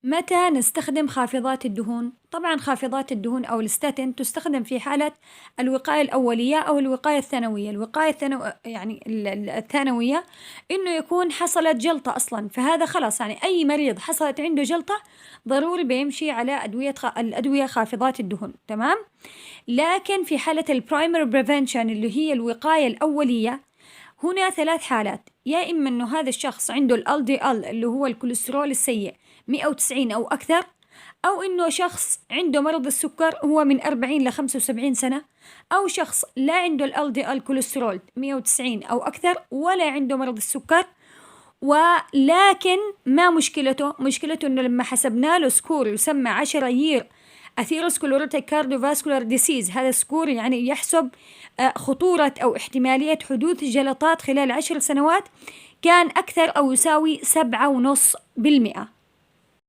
متى نستخدم خافضات الدهون؟ طبعا خافضات الدهون أو الستاتين تستخدم في حالة الوقاية الأولية أو الوقاية الثانوية. الوقاية يعني الثانوية إنه يكون حصلت جلطة أصلا، فهذا خلاص يعني أي مريض حصلت عنده جلطة ضروري بيمشي على الأدوية خافضات الدهون، تمام؟ لكن في حالة البرايمري بريفنشن اللي هي الوقاية الأولية، هنا ثلاث حالات: يا إما إنه هذا الشخص عنده ال LDL اللي هو الكوليسترول السيء 190 أو أكثر، أو إنه شخص عنده مرض السكر هو من 40 ل 75 سنة، أو شخص لا عنده ال LDL كوليسترول 190 أو أكثر ولا عنده مرض السكر، ولكن ما مشكلته إنه لما حسبنا له سكور يسمى 10 يير اثيروسكليروتيك كارديوفاسكولار ديسيز، هذا سكور يعني يحسب خطورة أو احتمالية حدوث جلطات خلال 10 سنوات، كان أكثر أو يساوي 7.5%.